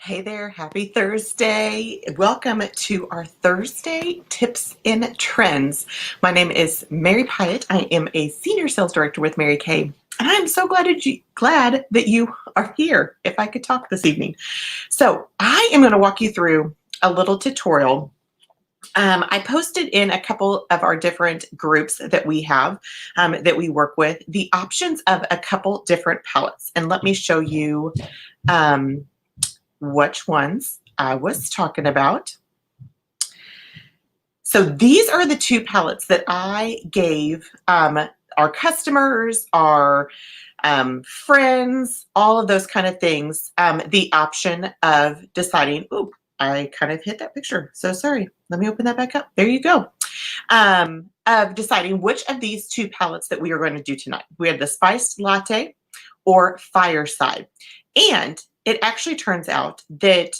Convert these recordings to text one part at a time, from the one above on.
Hey there, happy Thursday. Welcome to our Thursday Tips and Trends. My name is Mary Pyatt. I am a Senior Sales Director with Mary Kay, and I'm so glad that you are here, if I could talk this evening. So I am going to walk you through a little tutorial. I posted in a couple of our different groups that we have, that we work with, the options of a couple different palettes. And let me show you which ones I was talking about. So these are the two palettes that I gave our customers, our friends, all of those kind of things, the option of deciding, ooh, I kind of hit that picture. So sorry. Let me open that back up. There you go. Of deciding which of these two palettes that we are going to do tonight. We have the Spiced Latte or Fireside. And it actually turns out that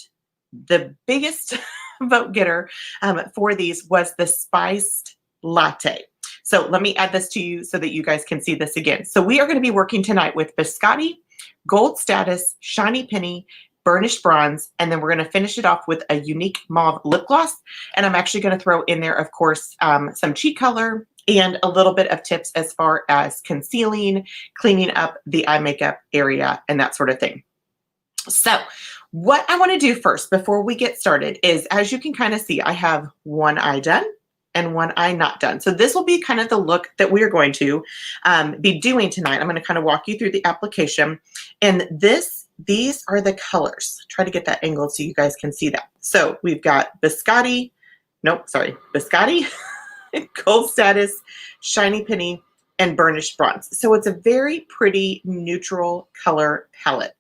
the biggest vote getter for these was the Spiced Latte. So let me add this to you so that you guys can see this again. So we are going to be working tonight with Biscotti, Gold Status, Shiny Penny, Burnished Bronze, and then we're going to finish it off with a unique mauve lip gloss. And I'm actually going to throw in there, of course, some cheek color and a little bit of tips as far as concealing, cleaning up the eye makeup area, and that sort of thing. So what I want to do first before we get started is, as you can kind of see, I have one eye done and one eye not done. So this will be kind of the look that we are going to be doing tonight. I'm going to kind of walk you through the application, and these are the colors. Try to get that angled so you guys can see that. So we've got Biscotti, Gold Status, Shiny Penny, and Burnished Bronze. So it's a very pretty neutral color palette.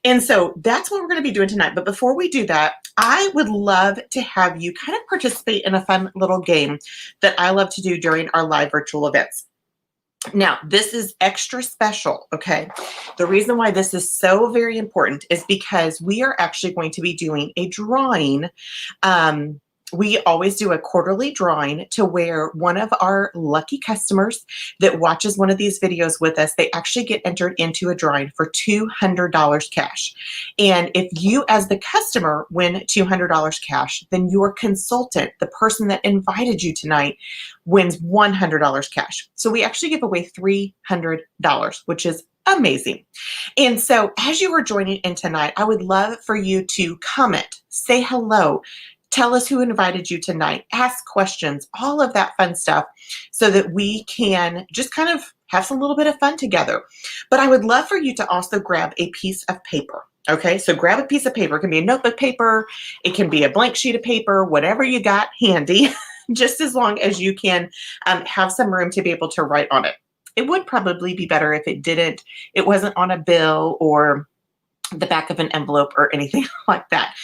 And so that's what we're going to be doing tonight. But before we do that, I would love to have you kind of participate in a fun little game that I love to do during our live virtual events. Now, this is extra special, okay? The reason why this is so very important is because we are actually going to be doing a drawing. We always do a quarterly drawing to where one of our lucky customers that watches one of these videos with us, they actually get entered into a drawing for $200 cash. And if you as the customer win $200 cash, then your consultant, the person that invited you tonight, wins $100 cash. So we actually give away $300, which is amazing. And so as you are joining in tonight, I would love for you to comment, say hello, tell us who invited you tonight, ask questions, all of that fun stuff, so that we can just kind of have some little bit of fun together. But I would love for you to also grab a piece of paper. Okay, so grab a piece of paper. It can be a notebook paper, it can be a blank sheet of paper, whatever you got handy, just as long as you can have some room to be able to write on it. It would probably be better if it wasn't on a bill or the back of an envelope or anything like that,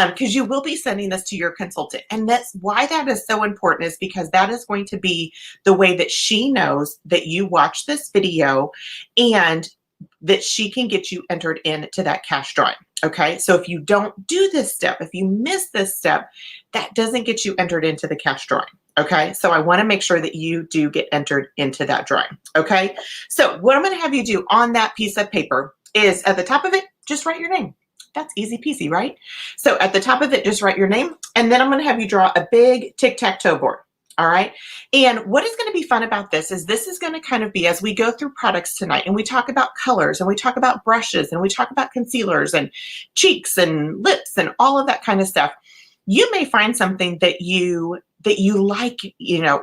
because you will be sending this to your consultant. And that's why that is so important, is because that is going to be the way that she knows that you watch this video and that she can get you entered into that cash drawing. Okay, so if you don't do this step, if you miss this step, that doesn't get you entered into the cash drawing. Okay, so I want to make sure that you do get entered into that drawing. Okay, so what I'm going to have you do on that piece of paper is, at the top of it, just write your name. That's easy peasy, right? So at the top of it, just write your name, and then I'm going to have you draw a big Tic Tac Toe board. All right. And what is going to be fun about this is going to kind of be, as we go through products tonight and we talk about colors and we talk about brushes and we talk about concealers and cheeks and lips and all of that kind of stuff, you may find something that you like,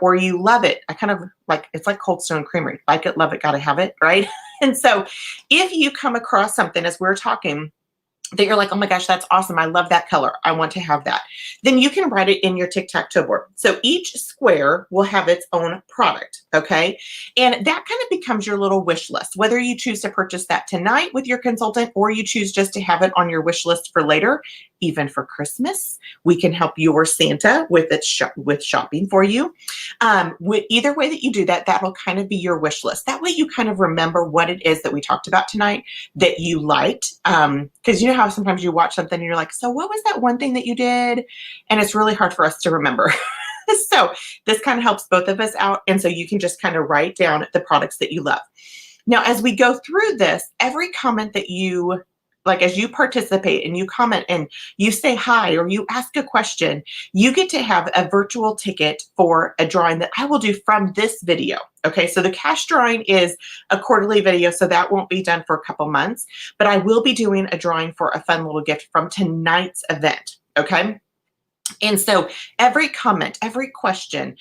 or you love it. I kind of like, it's like Cold Stone Creamery, like it, love it, gotta have it, right? And so if you come across something as we're talking that you're like, oh my gosh, that's awesome, I love that color, I want to have that, then you can write it in your Tic Tac Toe board. So each square will have its own product, okay? And that kind of becomes your little wish list, whether you choose to purchase that tonight with your consultant or you choose just to have it on your wish list for later. Even for Christmas, we can help your Santa with shopping for you. With either way that you do that, that'll kind of be your wish list. That way you kind of remember what it is that we talked about tonight that you liked. Because you know how sometimes you watch something and you're like, so what was that one thing that you did? And it's really hard for us to remember. So this kind of helps both of us out. And so you can just kind of write down the products that you love. Now, as we go through this, every comment that you like as you participate and you comment and you say hi or you ask a question, you get to have a virtual ticket for a drawing that I will do from this video. Okay, so the cash drawing is a quarterly video, so that won't be done for a couple months, but I will be doing a drawing for a fun little gift from tonight's event. Okay, and so every comment, every question,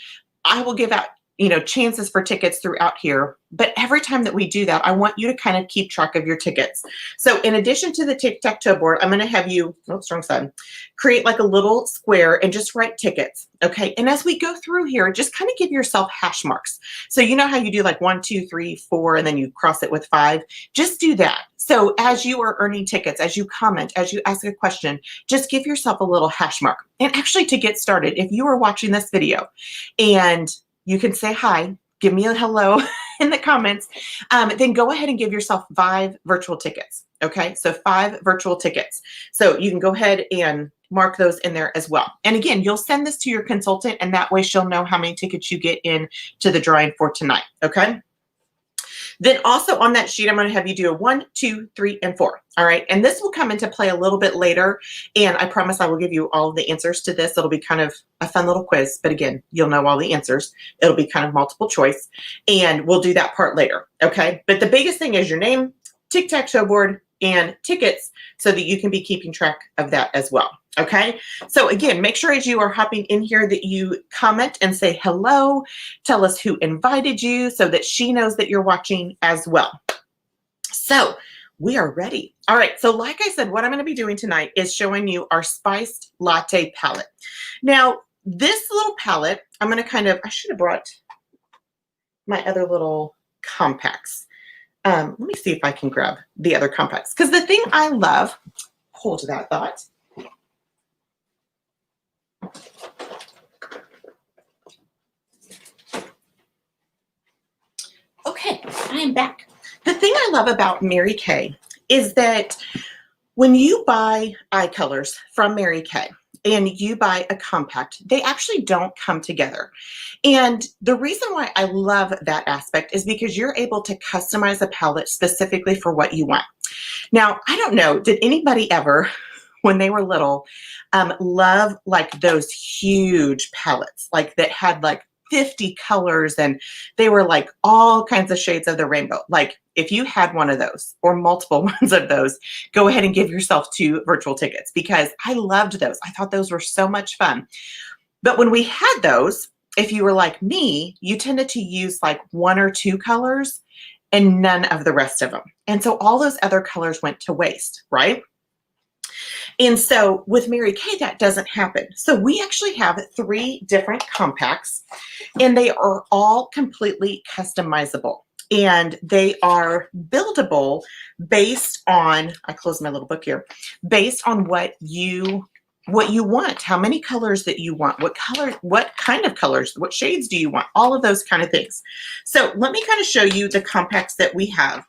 I will give out, you know, chances for tickets throughout here. But every time that we do that, I want you to kind of keep track of your tickets. So in addition to the Tic Tac Toe Board, I'm going to have you, oh, strong side, create like a little square and just write tickets. Okay. And as we go through here, just kind of give yourself hash marks. So you know how you do like 1, 2, 3, 4, and then you cross it with 5. Just do that. So as you are earning tickets, as you comment, as you ask a question, just give yourself a little hash mark. And actually, to get started, if you are watching this video and you can say hi, give me a hello in the comments, then go ahead and give yourself 5 virtual tickets. Okay, so 5 virtual tickets. So you can go ahead and mark those in there as well. And again, you'll send this to your consultant, and that way she'll know how many tickets you get in to the drawing for tonight. Okay. Then also on that sheet, I'm going to have you do a 1, 2, 3, and 4. All right. And this will come into play a little bit later. And I promise I will give you all of the answers to this. It'll be kind of a fun little quiz. But again, you'll know all the answers. It'll be kind of multiple choice. And we'll do that part later. Okay. But the biggest thing is your name, Tic Tac Toe Board, and tickets so that you can be keeping track of that as well. Okay, so again, make sure as you are hopping in here that you comment and say hello, tell us who invited you so that she knows that you're watching as well. So we are ready. All right, so like I said, what I'm going to be doing tonight is showing you our Spiced Latte palette. Now, this little palette, I'm going to kind of, I should have brought my other little compacts. Let me see if I can grab the other compacts, because the thing I love, hold that thought. Okay, I am back. The thing I love about Mary Kay is that when you buy eye colors from Mary Kay and you buy a compact, they actually don't come together. And the reason why I love that aspect is because you're able to customize a palette specifically for what you want. Now, I don't know, did anybody ever, when they were little, love like those huge palettes, like that had like 50 colors and they were like all kinds of shades of the rainbow? Like if you had one of those or multiple ones of those, go ahead and give yourself 2 virtual tickets, because I loved those. I thought those were so much fun. But when we had those, if you were like me, you tended to use like 1 or 2 colors and none of the rest of them. And so all those other colors went to waste, right? And so with Mary Kay, that doesn't happen. So we actually have 3 different compacts, and they are all completely customizable. And they are buildable based on, I closed my little book here, based on what you want, how many colors that you want, what kind of colors, what shades do you want, all of those kind of things. So let me kind of show you the compacts that we have.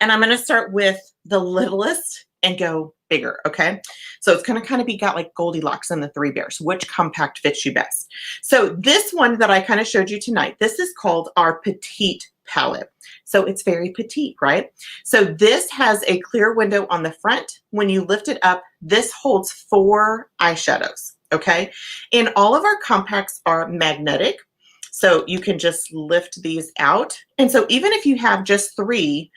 And I'm going to start with the littlest and go bigger, okay? So it's going to kind of be got like Goldilocks and the 3 Bears. Which compact fits you best? So this one that I kind of showed you tonight, this is called our Petite Palette. So it's very petite, right? So this has a clear window on the front. When you lift it up, this holds 4 eyeshadows, okay? And all of our compacts are magnetic. So you can just lift these out. And so even if you have just 3,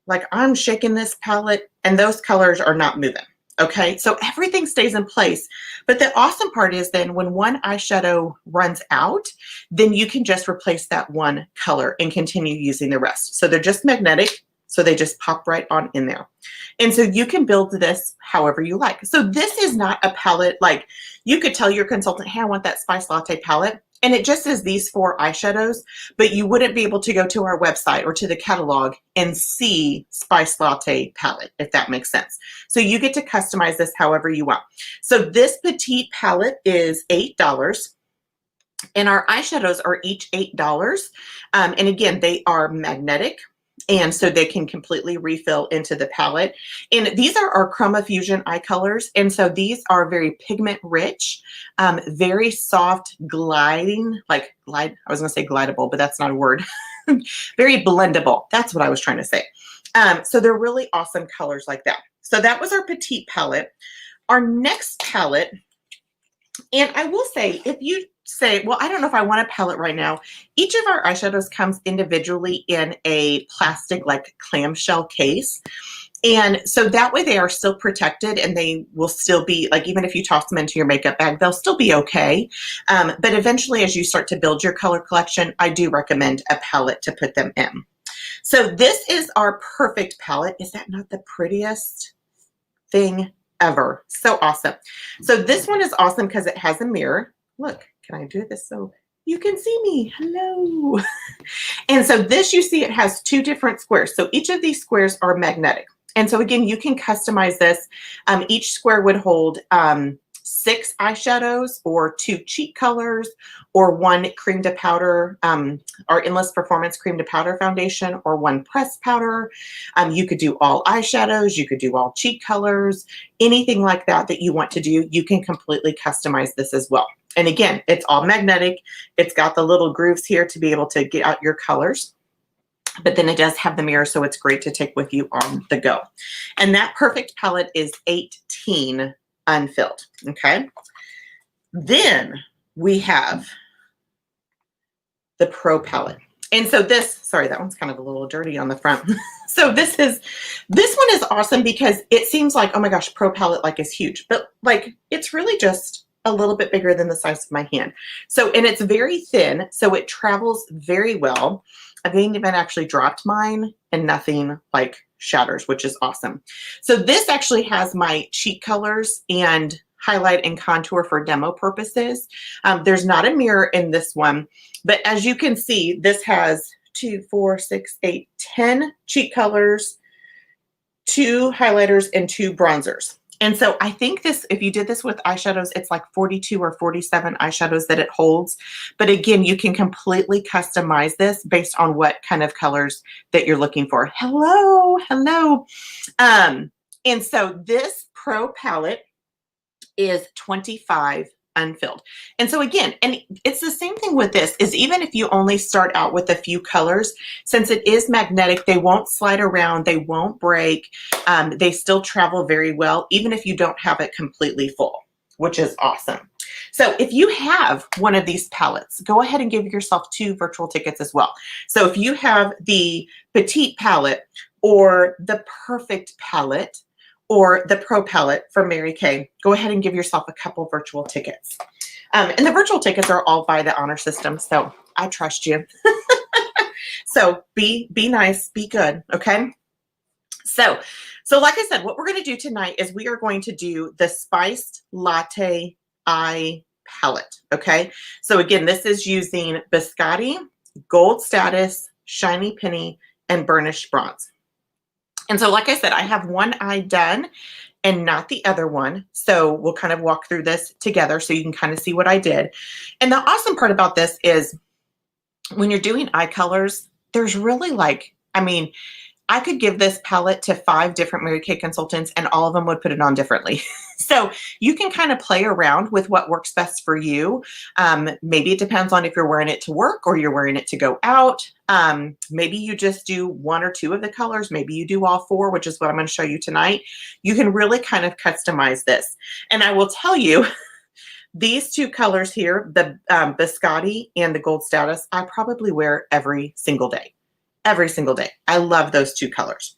like I'm shaking this palette and those colors are not moving. Okay, so everything stays in place. But the awesome part is then when one eyeshadow runs out, then you can just replace that one color and continue using the rest. So they're just magnetic, so they just pop right on in there. And so you can build this however you like. So this is not a palette, like you could tell your consultant, hey, I want that Spiced Latte palette. And it just is these 4 eyeshadows, but you wouldn't be able to go to our website or to the catalog and see Spiced Latte palette, if that makes sense. So you get to customize this however you want. So this Petite palette is $8, and our eyeshadows are each $8. And again, they are magnetic, and so they can completely refill into the palette. And these are our Chromafusion eye colors. And so these are very pigment rich, very soft gliding, I was going to say glidable, but that's not a word. Very blendable. That's what I was trying to say. So they're really awesome colors like that. So that was our Petite palette. Our next palette, and I will say, if you say, well, I don't know if I want a palette right now, each of our eyeshadows comes individually in a plastic like clamshell case. And so that way they are still protected and they will still be, like, even if you toss them into your makeup bag, they'll still be okay. But eventually, as you start to build your color collection, I do recommend a palette to put them in. So this is our Perfect palette. Is that not the prettiest thing ever? So awesome. So this one is awesome because it has a mirror. Look, can I do this so you can see me? Hello. And so this, you see, it has 2 different squares. So each of these squares are magnetic. And so again, you can customize this. Each square would hold 6 eyeshadows or 2 cheek colors or 1 cream to powder, our Endless Performance cream to powder foundation, or 1 pressed powder. You could do all eyeshadows, you could do all cheek colors, anything like that that you want to do, you can completely customize this as well. And again, it's all magnetic. It's got the little grooves here to be able to get out your colors. But then it does have the mirror, so it's great to take with you on the go. And that Perfect palette is 18 unfilled, okay? Then we have the Pro palette. And so this, sorry, that one's kind of a little dirty on the front. So this one is awesome because it seems like, oh my gosh, Pro palette like is huge, but like it's really just a little bit bigger than the size of my hand. So, and it's very thin, so it travels very well. I've even actually dropped mine and nothing like shatters, which is awesome. So this actually has my cheek colors and highlight and contour for demo purposes. There's not a mirror in this one, but as you can see, this has 2, 4, 6, 8, 10 cheek colors, 2 highlighters, and 2 bronzers. And so I think this, if you did this with eyeshadows, it's like 42 or 47 eyeshadows that it holds. But again, you can completely customize this based on what kind of colors that you're looking for. Hello, hello. And so this Pro palette is 25 unfilled. And so again, and it's the same thing with this, is even if you only start out with a few colors, since it is magnetic, they won't slide around, they won't break, they still travel very well, even if you don't have it completely full, which is awesome. So if you have one of these palettes, go ahead and give yourself 2 virtual tickets as well. So if you have the Petite palette or the Perfect palette, or the Pro palette from Mary Kay, go ahead and give yourself a couple virtual tickets. And the virtual tickets are all by the honor system, so I trust you. So be nice, be good, okay? So like I said, what we're going to do tonight is we are going to do the Spiced Latte Eye Palette, okay? So again, this is using Biscotti, Gold Status, Shiny Penny, and Burnished Bronze. And so, like I said, I have one eye done and not the other one. So we'll kind of walk through this together so you can kind of see what I did. And the awesome part about this is when you're doing eye colors, there's really like, I mean, I could give this palette to 5 different Mary Kay consultants and all of them would put it on differently. So you can kind of play around with what works best for you. Maybe it depends on if you're wearing it to work or you're wearing it to go out. Maybe you just do 1 or 2 of the colors. Maybe you do all 4, which is what I'm going to show you tonight. You can really kind of customize this. And I will tell you, these 2 colors here, the Biscotti and the Gold Status, I probably wear every single day. Every single day. I love those 2 colors.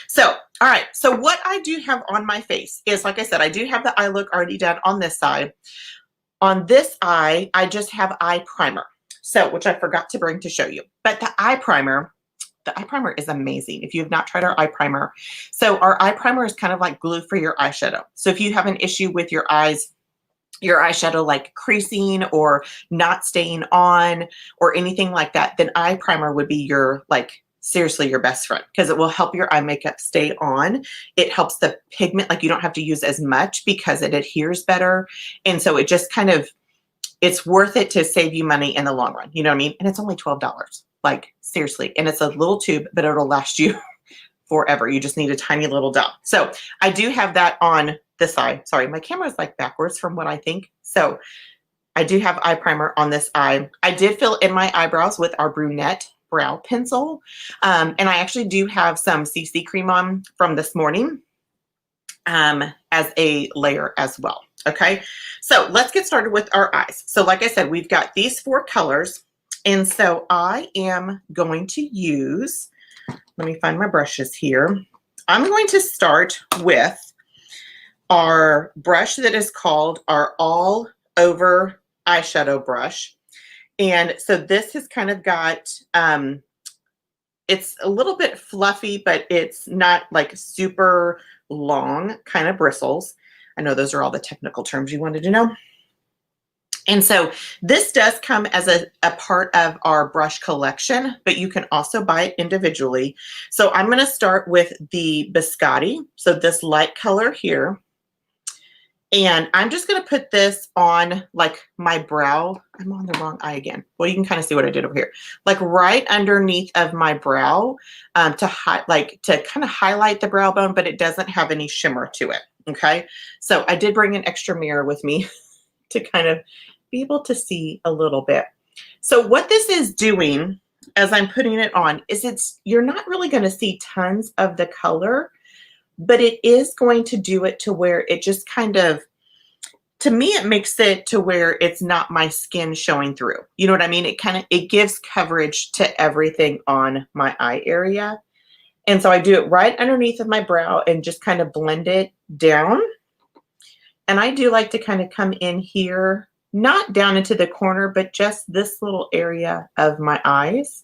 So, all right. So what I do have on my face is, like I said, I do have the eye look already done on this side. On this eye, I just have eye primer. So, which I forgot to bring to show you. But the eye primer is amazing if you have not tried our eye primer. So our eye primer is kind of like glue for your eyeshadow. So if you have an issue with your eyes, your eyeshadow like creasing or not staying on or anything like that, then eye primer would be your, like, seriously your best friend because it will help your eye makeup stay on. It helps the pigment, like you don't have to use as much because it adheres better. And so it just kind of, it's worth it to save you money in the long run. You know what I mean? And it's only $12, like seriously. And it's a little tube, but it'll last you forever. You just need a tiny little dot. So I do have that on this eye. Sorry, my camera is like backwards from what I think. So I do have eye primer on this eye. I did fill in my eyebrows with our brunette brow pencil. And I actually do have some CC cream on from this morning as a layer as well. Okay, so let's get started with our eyes. So like I said, we've got these 4 colors. And so I am going to use, let me find my brushes here. I'm going to start with our brush that is called our All Over Eyeshadow Brush. And so this has kind of got, it's a little bit fluffy, but it's not like super long kind of bristles. I know those are all the technical terms you wanted to know. And so this does come as a part of our brush collection, but you can also buy it individually. So I'm going to start with the Biscotti. So this light color here. And I'm just going to put this on like my brow. I'm on the wrong eye again. Well, you can kind of see what I did over here. Like right underneath of my brow to kind of highlight the brow bone, but it doesn't have any shimmer to it. Okay. So I did bring an extra mirror with me to kind of be able to see a little bit. So what this is doing as I'm putting it on is you're not really going to see tons of the color, but it is going to do it to where it just kind of, to me, it makes it to where it's not my skin showing through. You know what I mean? It gives coverage to everything on my eye area. And so I do it right underneath of my brow and just kind of blend it down. And I do like to kind of come in here, not down into the corner, but just this little area of my eyes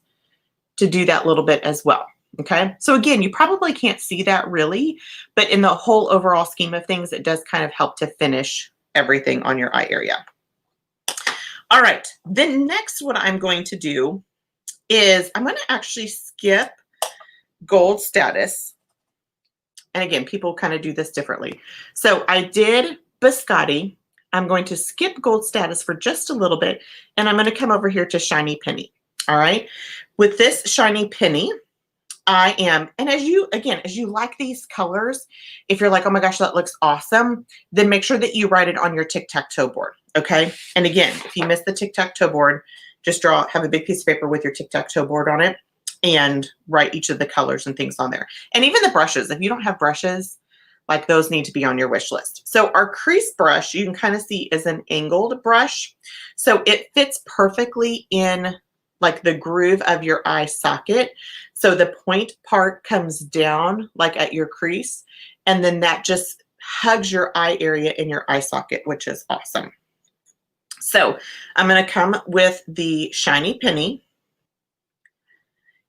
to do that little bit as well. Okay, so again, you probably can't see that really, but in the whole overall scheme of things, it does kind of help to finish everything on your eye area. All right, then next what I'm going to do is I'm going to actually skip gold status. And again, people kind of do this differently. So I did Biscotti. I'm going to skip gold status for just a little bit, and I'm going to come over here to Shiny Penny. All right, with this Shiny Penny, I am, and as you like these colors, if you're like, oh my gosh, that looks awesome, then make sure that you write it on your Tic Tac Toe board, okay? And again, if you miss the Tic Tac Toe board, just have a big piece of paper with your Tic Tac Toe board on it and write each of the colors and things on there. And even the brushes, if you don't have brushes, like those need to be on your wish list. So our crease brush, you can kind of see is an angled brush. So it fits perfectly in like the groove of your eye socket. So the point part comes down like at your crease, and then that just hugs your eye area in your eye socket, which is awesome. So I'm going to come with the Shiny Penny.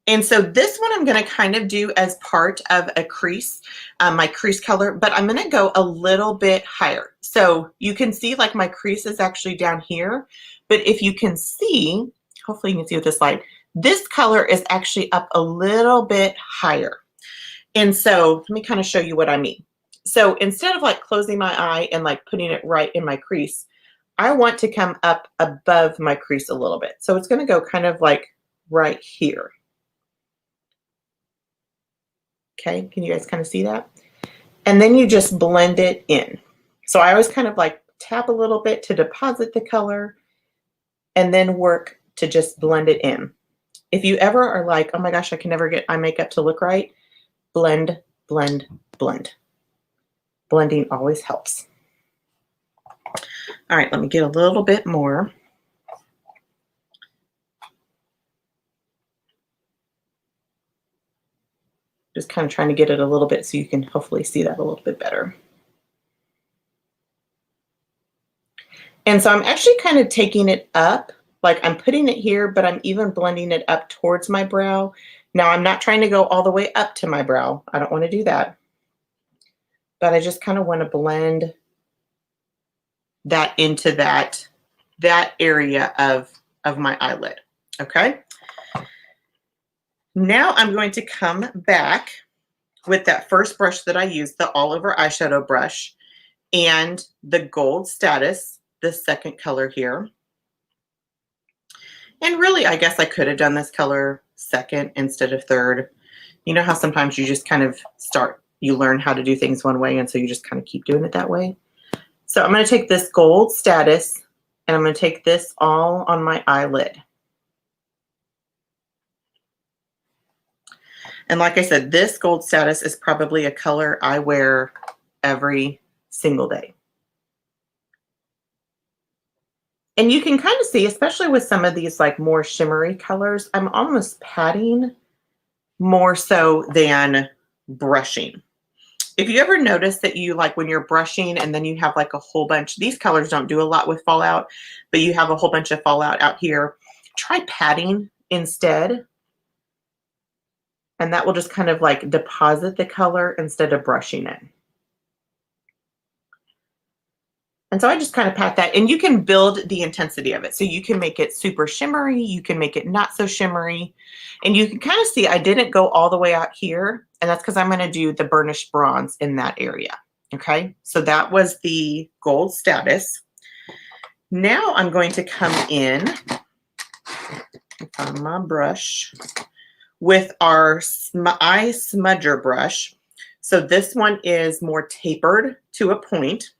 And so this one I'm going to kind of do as part of a crease, my crease color, but I'm going to go a little bit higher. So you can see like my crease is actually down here, but if you can see, hopefully you can see with this light, this color is actually up a little bit higher. And so let me kind of show you what I mean. So instead of like closing my eye and like putting it right in my crease, I want to come up above my crease a little bit. So it's going to go kind of like right here. Okay, can you guys kind of see that? And then you just blend it in. So I always kind of like tap a little bit to deposit the color and then work to just blend it in. If you ever are like, oh my gosh, I can never get eye makeup to look right, blend, blend, blend. Blending always helps. All right, let me get a little bit more. Just kind of trying to get it a little bit so you can hopefully see that a little bit better. And so I'm actually kind of taking it up, like I'm putting it here, but I'm even blending it up towards my brow. Now I'm not trying to go all the way up to my brow. I don't want to do that. But I just kind of want to blend that into that area of my eyelid. Okay. Now I'm going to come back with that first brush that I used, the All Over Eyeshadow Brush, and the gold status, the second color here. And really, I guess I could have done this color second instead of third. You know how sometimes you just kind of you learn how to do things one way, and so you just kind of keep doing it that way. So I'm going to take this gold status, and I'm going to take this all on my eyelid. And like I said, this Gold Status is probably a color I wear every single day. And you can kind of see, especially with some of these like more shimmery colors, I'm almost patting more so than brushing. If you ever notice that you like when you're brushing and then you have like a whole bunch, these colors don't do a lot with fallout, but you have a whole bunch of fallout out here, try patting instead. And that will just kind of like deposit the color instead of brushing it. And so I just kind of pat that, and you can build the intensity of it. So you can make it super shimmery, you can make it not so shimmery, and you can kind of see I didn't go all the way out here, and that's because I'm going to do the burnished bronze in that area. Okay, so that was the Gold Status. Now I'm going to come in on my brush with our eye smudger brush. So this one is more tapered to a point.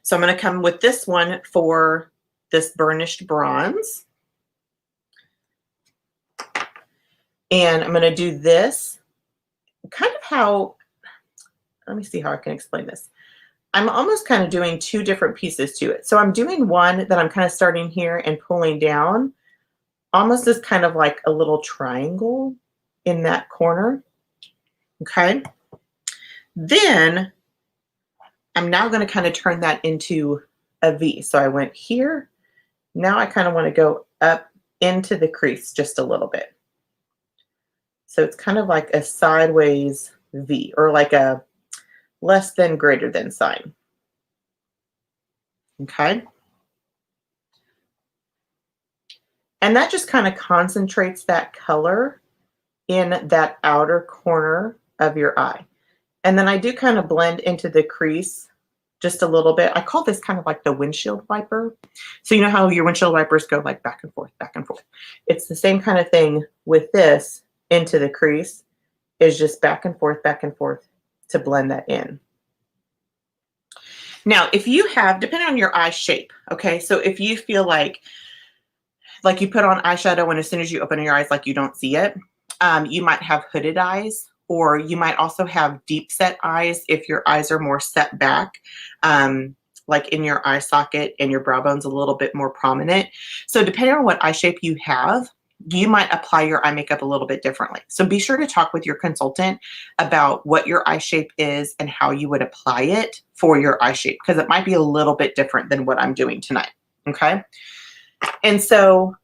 So I'm going to come with this one for this burnished bronze. And I'm going to do this kind of how, let me see how I can explain this. I'm almost kind of doing two different pieces to it. So I'm doing one that I'm kind of starting here and pulling down, almost as kind of like a little triangle in that corner. Okay. Then I'm now going to kind of turn that into a V. So I went here. Now I kind of want to go up into the crease just a little bit. So it's kind of like a sideways V, or like a less than greater than sign. Okay. And that just kind of concentrates that color in that outer corner of your eye. And then I do kind of blend into the crease just a little bit. I call this kind of like the windshield wiper. So you know how your windshield wipers go like back and forth, back and forth. It's the same kind of thing with this into the crease, is just back and forth to blend that in. Now, if you have, depending on your eye shape, okay, so if you feel like you put on eyeshadow and as soon as you open your eyes, like you don't see it, you might have hooded eyes. Or you might also have deep set eyes if your eyes are more set back, like in your eye socket and your brow bone's a little bit more prominent. So depending on what eye shape you have, you might apply your eye makeup a little bit differently. So be sure to talk with your consultant about what your eye shape is and how you would apply it for your eye shape, because it might be a little bit different than what I'm doing tonight. Okay. And so,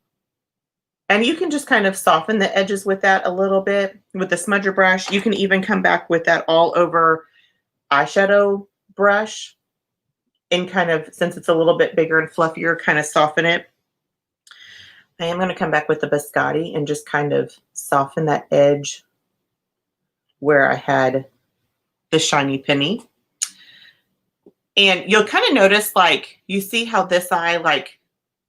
and you can just kind of soften the edges with that a little bit with the smudger brush. You can even come back with that all over eyeshadow brush and kind of, since it's a little bit bigger and fluffier, kind of soften it. I am going to come back with the Biscotti and just kind of soften that edge where I had the shiny penny. And you'll kind of notice, like, you see how this eye, like,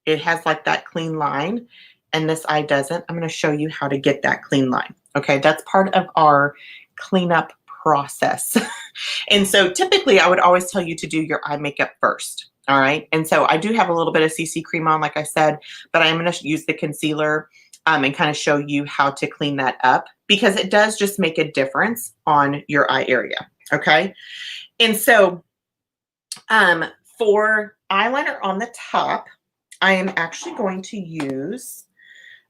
it has like that clean line, and this eye doesn't. I'm going to show you how to get that clean line. Okay, that's part of our cleanup process. And so typically I would always tell you to do your eye makeup first. All right, and so I do have a little bit of CC cream on, like I said, but I am going to use the concealer and kind of show you how to clean that up, because it does just make a difference on your eye area. Okay, and so for eyeliner on the top, I am actually going to use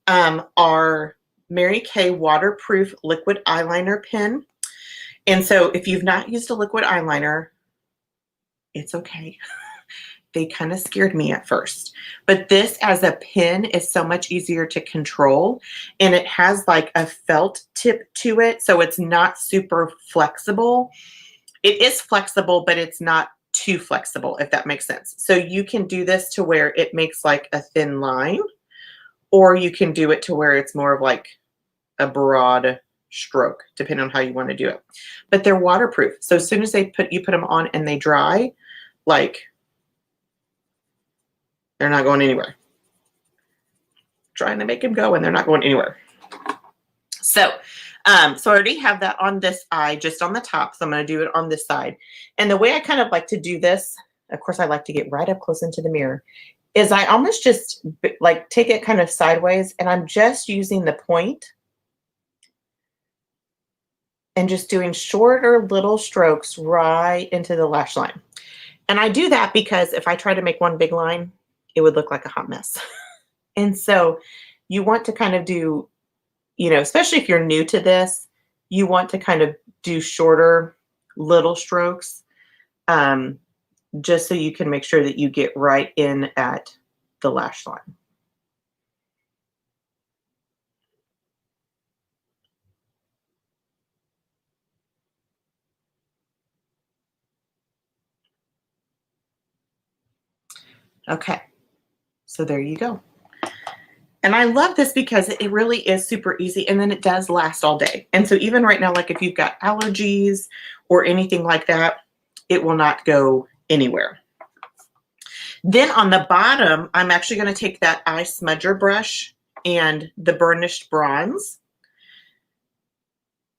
our Mary Kay waterproof liquid eyeliner pen. And so if you've not used a liquid eyeliner, it's okay. They kind of scared me at first, but this as a pen is so much easier to control, and it has like a felt tip to it. So it's not super flexible. It is flexible, but it's not too flexible, if that makes sense. So you can do this to where it makes like a thin line, or you can do it to where it's more of like a broad stroke, depending on how you want to do it. But they're waterproof. So as soon as you put them on and they dry, like, they're not going anywhere. Trying to make them go and they're not going anywhere. So, so I already have that on this eye, just on the top. So I'm going to do it on this side. And the way I kind of like to do this, of course, I like to get right up close into the mirror, is I almost just like take it kind of sideways, and I'm just using the point and just doing shorter little strokes right into the lash line. And I do that because if I try to make one big line, it would look like a hot mess. And so you want to kind of do, you know, especially if you're new to this, you want to kind of do shorter little strokes, just so you can make sure that you get right in at the lash line. Okay, so there you go. And I love this because it really is super easy, and then it does last all day. And so even right now, like if you've got allergies or anything like that, it will not go anywhere. Then on the bottom, I'm actually going to take that eye smudger brush and the burnished bronze.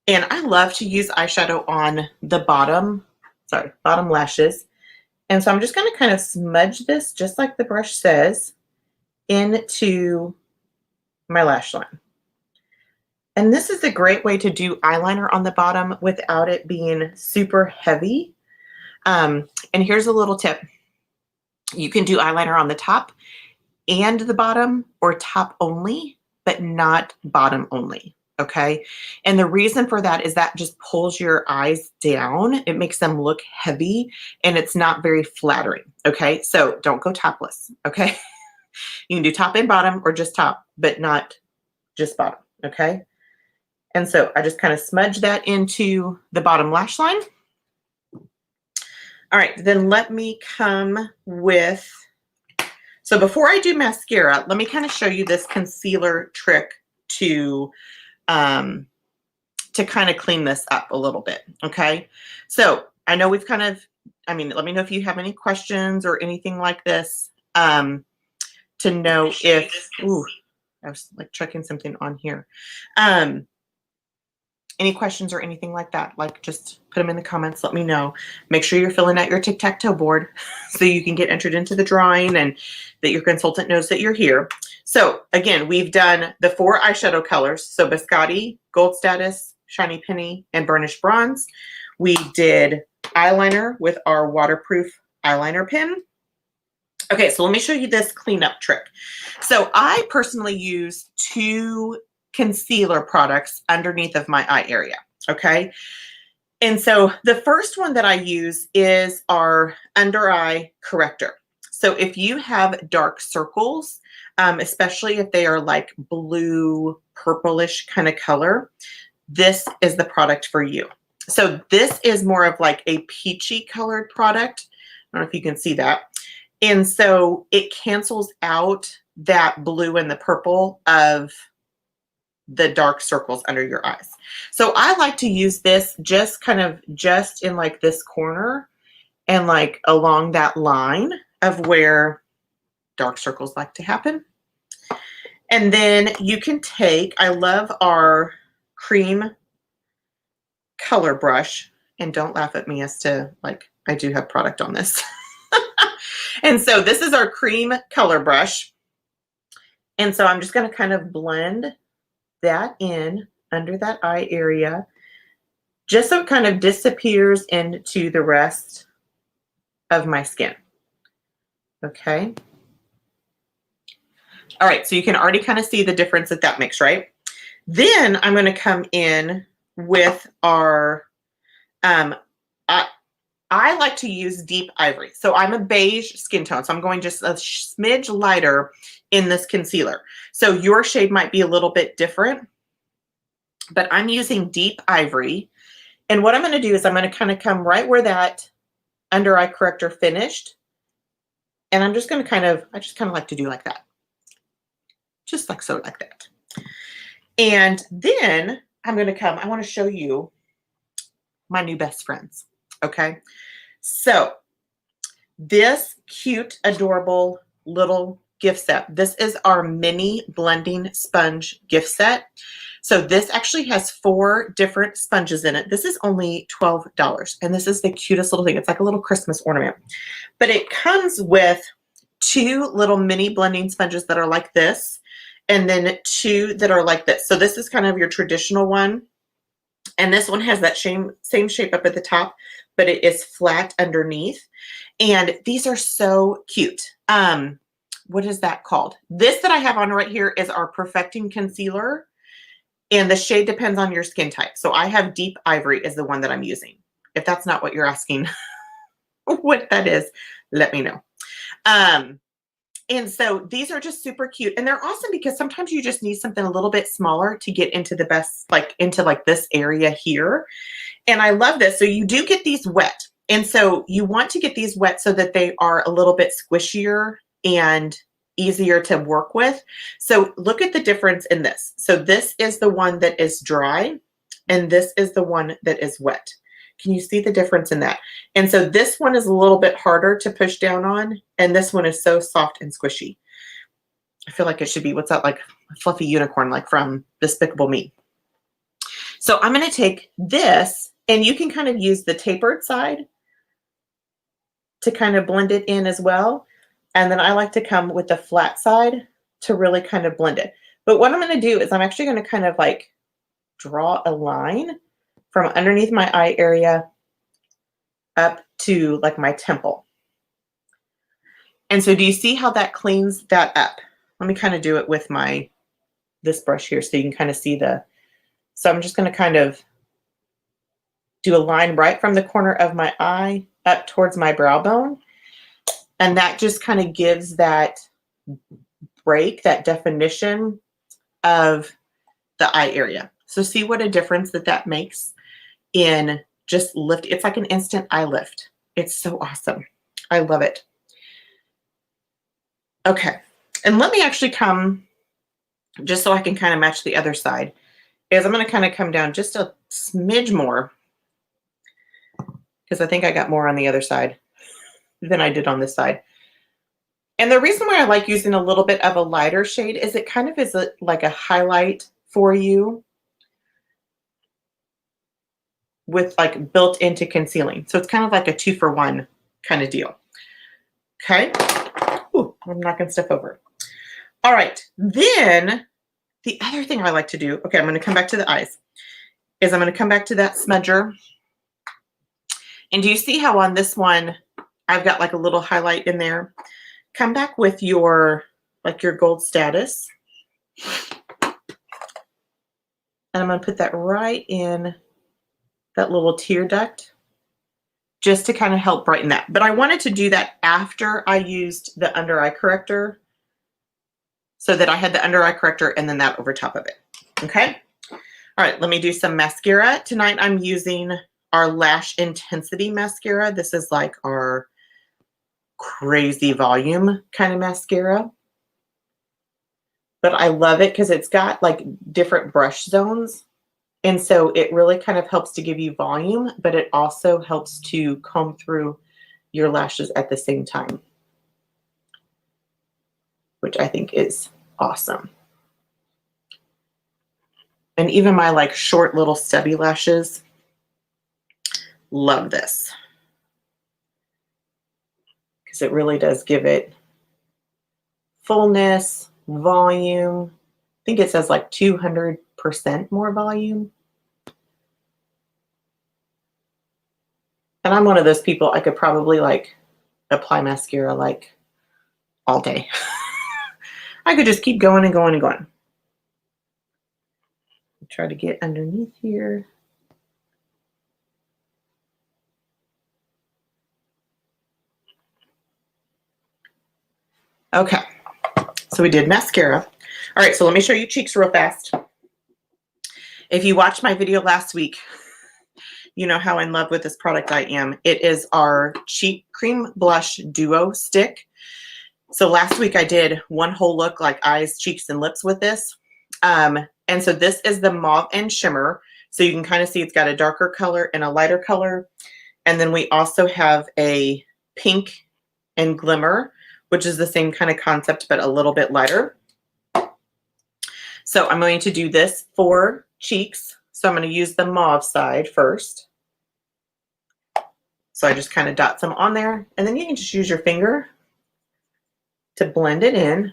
And I love to use eyeshadow on the bottom lashes. And so I'm just going to kind of smudge this, just like the brush says, into my lash line. And this is a great way to do eyeliner on the bottom without it being super heavy. And here's a little tip. You can do eyeliner on the top and the bottom, or top only, but not bottom only. Okay. And the reason for that is that just pulls your eyes down. It makes them look heavy and it's not very flattering. Okay. So don't go topless. Okay. You can do top and bottom or just top, but not just bottom. Okay. And so I just kind of smudge that into the bottom lash line. All right, then let me come with, so before I do mascara, let me kind of show you this concealer trick to kind of clean this up a little bit, okay? So I know we've kind of, let me know if you have any questions or anything like this, to know if, ooh, I was like checking something on here. Any questions or anything like that, like just put them in the comments, let me know. Make sure you're filling out your Tic Tac Toe board so you can get entered into the drawing and that your consultant knows that you're here. So again, we've done the 4 eyeshadow colors. So Biscotti, Gold Status, Shiny Penny, and Burnished Bronze. We did eyeliner with our waterproof eyeliner pen. Okay, so let me show you this cleanup trick. So I personally use 2 concealer products underneath of my eye area, okay? And so the first one that I use is our under eye corrector. So if you have dark circles, especially if they are like blue, purplish kind of color, this is the product for you. So this is more of like a peachy colored product. I don't know if you can see that. And so it cancels out that blue and the purple of the dark circles under your eyes. So I like to use this just kind of just in like this corner and like along that line of where dark circles like to happen. And then you can take, I love our cream color brush, and don't laugh at me as to like, I do have product on this. And so this is our cream color brush. And so I'm just going to kind of blend that in under that eye area, just so it kind of disappears into the rest of my skin. Okay. All right, so you can already kind of see the difference that makes, right? Then I'm going to come in with our, I like to use deep ivory. So I'm a beige skin tone, so I'm going just a smidge lighter in this concealer. So your shade might be a little bit different, but I'm using deep ivory. And what I'm going to do is I'm going to kind of come right where that under eye corrector finished. And I'm just going to kind of, I just kind of like to do like that. Just like so, like that. And then I'm going to come, I want to show you my new best friends. Okay. So this cute, adorable little gift set. This is our mini blending sponge gift set. So this actually has 4 different sponges in it. This is only $12. And this is the cutest little thing. It's like a little Christmas ornament. But it comes with 2 little mini blending sponges that are like this, and then 2 that are like this. So this is kind of your traditional one. And this one has that same shape up at the top, but it is flat underneath. And these are so cute. What is that called? This that I have on right here is our Perfecting Concealer. And the shade depends on your skin type. So I have Deep Ivory is the one that I'm using. If that's not what you're asking what that is, let me know. And so these are just super cute. And they're awesome because sometimes you just need something a little bit smaller to get into the best, like into like this area here. And I love this. So you do get these wet. And so you want to get these wet so that they are a little bit squishier and easier to work with. So look at the difference in this. So this is the one that is dry, and this is the one that is wet. Can you see the difference in that? And so this one is a little bit harder to push down on, and this one is so soft and squishy. I feel like it should be, what's that, like a fluffy unicorn, like from Despicable Me. So I'm going to take this, and you can kind of use the tapered side to kind of blend it in as well. And then I like to come with the flat side to really kind of blend it. But what I'm going to do is I'm actually going to kind of like draw a line from underneath my eye area up to like my temple. And so do you see how that cleans that up? Let me kind of do it with this brush here so you can kind of see so I'm just going to kind of do a line right from the corner of my eye up towards my brow bone. And that just kind of gives that break, that definition of the eye area. So see what a difference that makes in just lift. It's like an instant eye lift. It's so awesome. I love it. Okay. And let me actually come, just so I can kind of match the other side, is I'm going to kind of come down just a smidge more, because I think I got more on the other side than I did on this side. And the reason why I like using a little bit of a lighter shade is it kind of is like a highlight for you with like built into concealing. So it's kind of like a 2-for-1 kind of deal. Okay. Ooh, I'm knocking stuff over. All right. Then the other thing I like to do, okay, I'm going to come back to the eyes, is I'm going to come back to that smudger. And do you see how on this one, I've got like a little highlight in there? Come back with your gold status. And I'm going to put that right in that little tear duct just to kind of help brighten that. But I wanted to do that after I used the under eye corrector, so that I had the under eye corrector and then that over top of it. Okay. All right. Let me do some mascara. Tonight I'm using our Lash Intensity mascara. This is like our crazy volume kind of mascara. But I love it because it's got like different brush zones. And so it really kind of helps to give you volume, but it also helps to comb through your lashes at the same time, which I think is awesome. And even my like short little stubby lashes love this, because it really does give it fullness, volume. I think it says like 200% more volume. And I'm one of those people, I could probably like apply mascara like all day. I could just keep going and going and going. Try to get underneath here. Okay, so we did mascara. All right, so let me show you cheeks real fast. If you watched my video last week, you know how in love with this product I am. It is our Cheek Cream Blush Duo Stick. So last week I did one whole look, like eyes, cheeks, and lips with this. And so this is the Mauve and Shimmer. So you can kind of see it's got a darker color and a lighter color. And then we also have a Pink and Glimmer, which is the same kind of concept, but a little bit lighter. So I'm going to do this for cheeks. So I'm going to use the mauve side first. So I just kind of dot some on there, and then you can just use your finger to blend it in.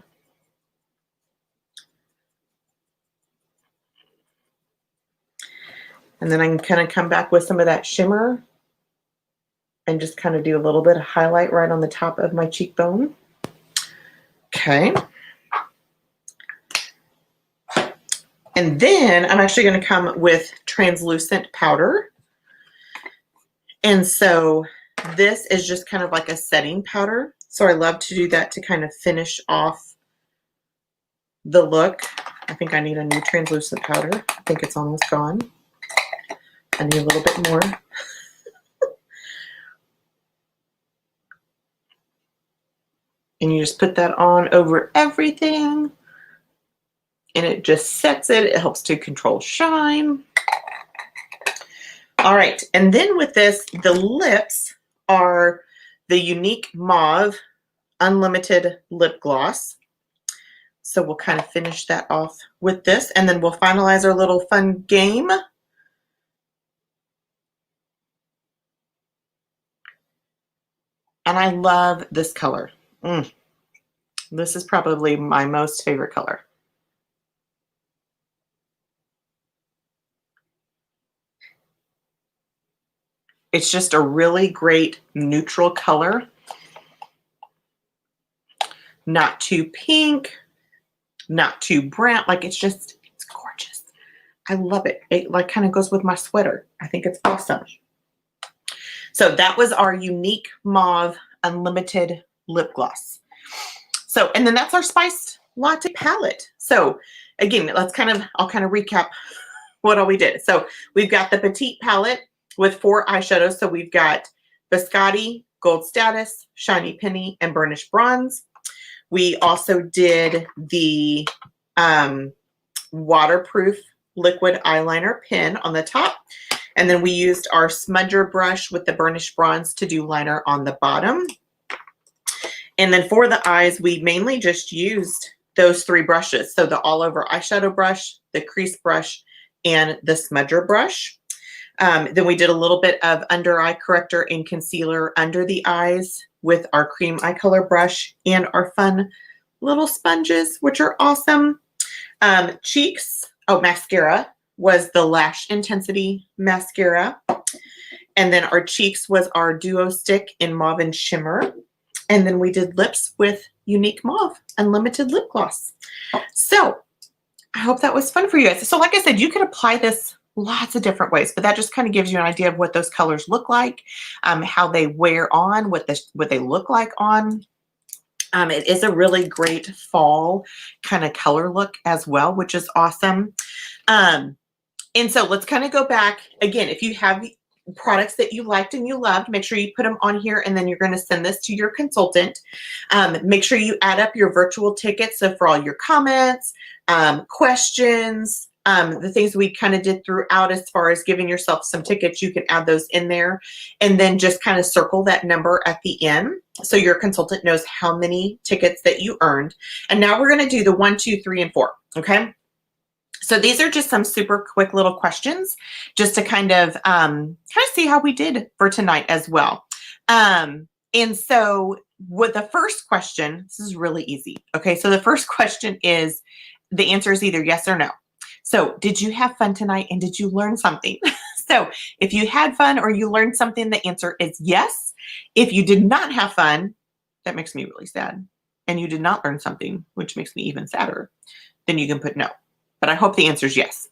And then I can kind of come back with some of that shimmer and just kind of do a little bit of highlight right on the top of my cheekbone. Okay. And then I'm actually going to come with translucent powder. And so this is just kind of like a setting powder. So I love to do that to kind of finish off the look. I think I need a new translucent powder. I think it's almost gone. I need a little bit more. And you just put that on over everything. And it just sets it. It helps to control shine. All right. And then with this, the lips are the Unique Mauve Unlimited Lip Gloss. So we'll kind of finish that off with this. And then we'll finalize our little fun game. And I love this color. This is probably my most favorite color. It's just a really great neutral color. Not too pink, not too brown. Like it's gorgeous. I love it. It like kind of goes with my sweater. I think it's awesome. So that was our Unique Mauve Unlimited Lip Gloss. So, and then that's our Spiced Latte palette. So again, I'll kind of recap what all we did. So we've got the Petite palette with 4 eyeshadows. So we've got Biscotti, Gold Status, Shiny Penny, and Burnished Bronze. We also did the waterproof liquid eyeliner pen on the top. And then we used our smudger brush with the Burnished Bronze to do liner on the bottom. And then for the eyes, we mainly just used those 3 brushes. So the all over eyeshadow brush, the crease brush, and the smudger brush. Then we did a little bit of under eye corrector and concealer under the eyes with our cream eye color brush and our fun little sponges, which are awesome. Cheeks, mascara was the Lash Intensity mascara. And then our cheeks was our Duo Stick in Mauve and Shimmer. And then we did lips with Unique Mauve Unlimited Lip Gloss. So I hope that was fun for you guys. So like I said, you could apply this lots of different ways, but that just kind of gives you an idea of what those colors look like, how they wear on, what they look like on. It is a really great fall kind of color look as well, which is awesome. And so let's kind of go back again. If you have products that you liked and you loved, make sure you put them on here, and then you're going to send this to your consultant. Make sure you add up your virtual tickets. So for all your comments, questions, the things we kind of did throughout as far as giving yourself some tickets, you can add those in there and then just kind of circle that number at the end so your consultant knows how many tickets that you earned. And now we're going to do the 1, 2, 3, and 4. Okay. So these are just some super quick little questions just to kind of see how we did for tonight as well. And so with the first question, this is really easy. Okay. So the first question is, the answer is either yes or no. So did you have fun tonight and did you learn something? So if you had fun or you learned something, the answer is yes. If you did not have fun, that makes me really sad. And you did not learn something, which makes me even sadder, then you can put no. But I hope the answer is yes.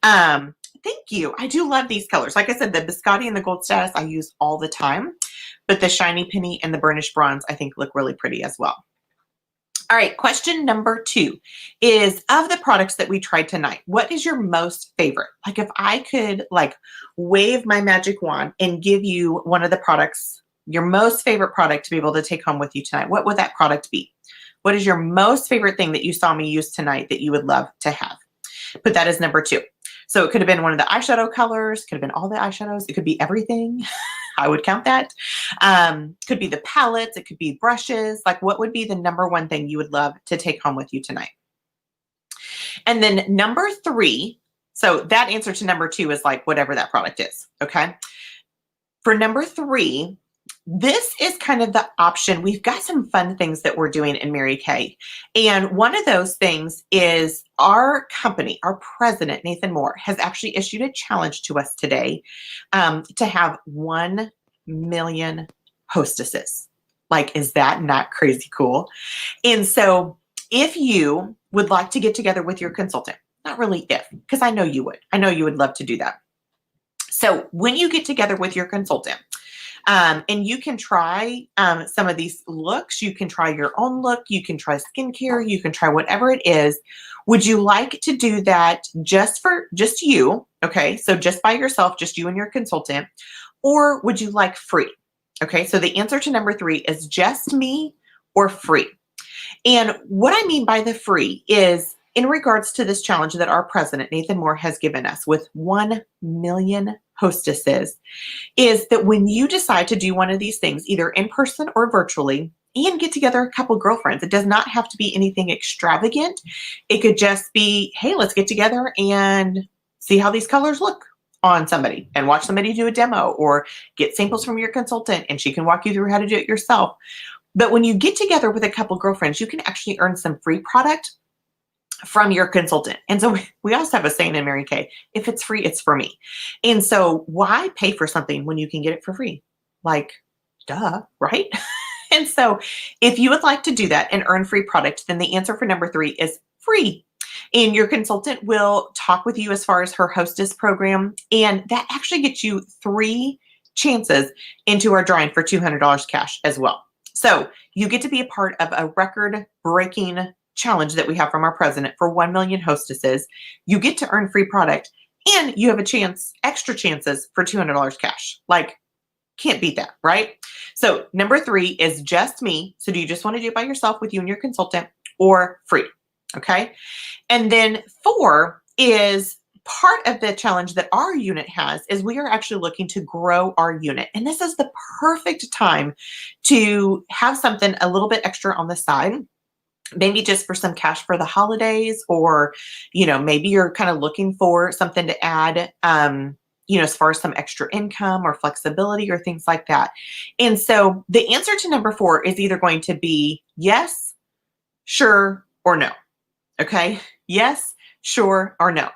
Thank you. I do love these colors. Like I said, the Biscotti and the Gold Status I use all the time, but the Shiny Penny and the Burnished Bronze I think look really pretty as well. All right, question number 2 is, of the products that we tried tonight, what is your most favorite? Like if I could like wave my magic wand and give you one of the products, your most favorite product to be able to take home with you tonight, what would that product be? What is your most favorite thing that you saw me use tonight that you would love to have? Put that as number 2. So it could have been one of the eyeshadow colors, could have been all the eyeshadows, it could be everything. I would count that. Could be the palettes, it could be brushes. Like what would be the number 1 thing you would love to take home with you tonight? And then number 3, so that answer to number 2 is like whatever that product is, okay? For number 3, this is kind of the option. We've got some fun things that we're doing in Mary Kay. And one of those things is our company, our president, Nathan Moore, has actually issued a challenge to us today to have 1 million hostesses. Like, is that not crazy cool? And so if you would like to get together with your consultant, not really if, because I know you would. I know you would love to do that. So when you get together with your consultant, and you can try some of these looks, you can try your own look, you can try skincare, you can try whatever it is. Would you like to do that just you? Okay, so just by yourself, just you and your consultant, or would you like free? Okay, so the answer to number 3 is just me or free. And what I mean by the free is in regards to this challenge that our president, Nathan Moore, has given us with 1 million hostesses, is that when you decide to do one of these things, either in person or virtually, and get together a couple girlfriends, it does not have to be anything extravagant. It could just be, hey, let's get together and see how these colors look on somebody and watch somebody do a demo, or get samples from your consultant and she can walk you through how to do it yourself. But when you get together with a couple girlfriends, you can actually earn some free product from your consultant. And so we also have a saying in Mary Kay, if it's free, it's for me. And so why pay for something when you can get it for free? Like, duh, right? And so if you would like to do that and earn free product, then the answer for number 3 is free. And your consultant will talk with you as far as her hostess program. And that actually gets you 3 chances into our drawing for $200 cash as well. So you get to be a part of a record-breaking challenge that we have from our president for 1 million hostesses. You get to earn free product, and you have a chance, extra chances for $200 cash. Like, can't beat that, right? So number 3 is just me. So do you just want to do it by yourself with you and your consultant, or free? Okay. And then 4 is part of the challenge that our unit has, is we are actually looking to grow our unit. And this is the perfect time to have something a little bit extra on the side, maybe just for some cash for the holidays, or, you know, maybe you're kind of looking for something to add, you know, as far as some extra income or flexibility or things like that. And so the answer to number 4 is either going to be yes, sure, or no. Okay. Yes, sure, or no.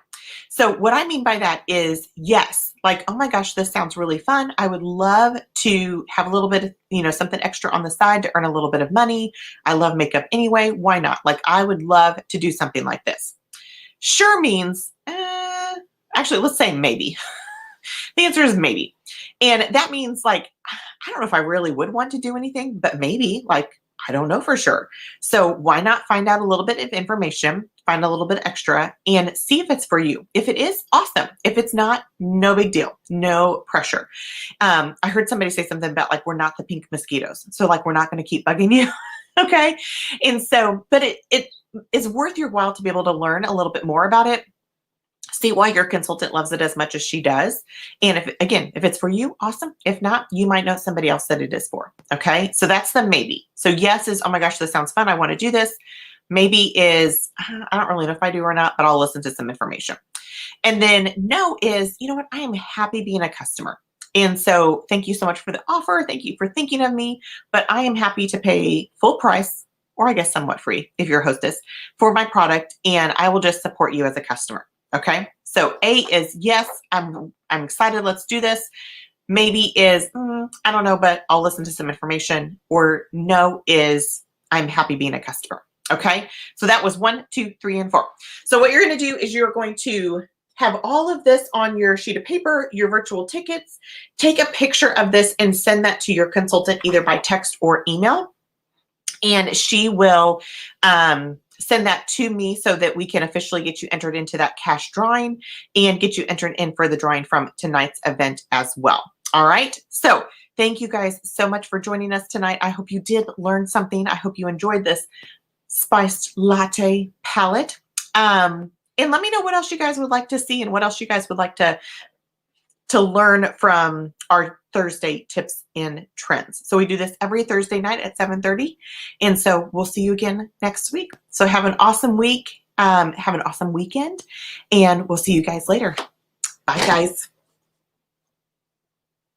So what I mean by that is yes, like, oh my gosh, this sounds really fun. I would love to have a little bit of, you know, something extra on the side to earn a little bit of money. I love makeup anyway. Why not? Like, I would love to do something like this. Sure means, actually, let's say maybe. The answer is maybe. And that means, like, I don't know if I really would want to do anything, but maybe, like, I don't know for sure. So why not find out a little bit of information, find a little bit extra, and see if it's for you. If it is, awesome. If it's not, no big deal, no pressure. I heard somebody say something about, like, we're not the pink mosquitoes. So, like, we're not going to keep bugging you. Okay. And so, but it is worth your while to be able to learn a little bit more about it. See why your consultant loves it as much as she does. And if it's for you, awesome. If not, you might know somebody else that it is for. Okay. So that's the maybe. So yes is, oh my gosh, this sounds fun. I want to do this. Maybe is, I don't really know if I do or not, but I'll listen to some information. And then no is, you know what? I am happy being a customer. And so thank you so much for the offer. Thank you for thinking of me, but I am happy to pay full price, or I guess somewhat free if you're a hostess, for my product. And I will just support you as a customer. Okay, so A is yes, I'm excited, let's do this. Maybe is, I don't know, but I'll listen to some information. Or no is, I'm happy being a customer. Okay, so that was 1, 2, 3, and 4. So what you're going to do is you're going to have all of this on your sheet of paper, your virtual tickets. Take a picture of this and send that to your consultant either by text or email. And she will send that to me so that we can officially get you entered into that cash drawing and get you entered in for the drawing from tonight's event as well. All right. So thank you guys so much for joining us tonight. I hope you did learn something. I hope you enjoyed this spiced latte palette. And let me know what else you guys would like to see and what else you guys would like to learn from our Thursday tips and trends. So we do this every Thursday night at 7:30. And so we'll see you again next week. So have an awesome week. Have an awesome weekend, and we'll see you guys later. Bye, guys.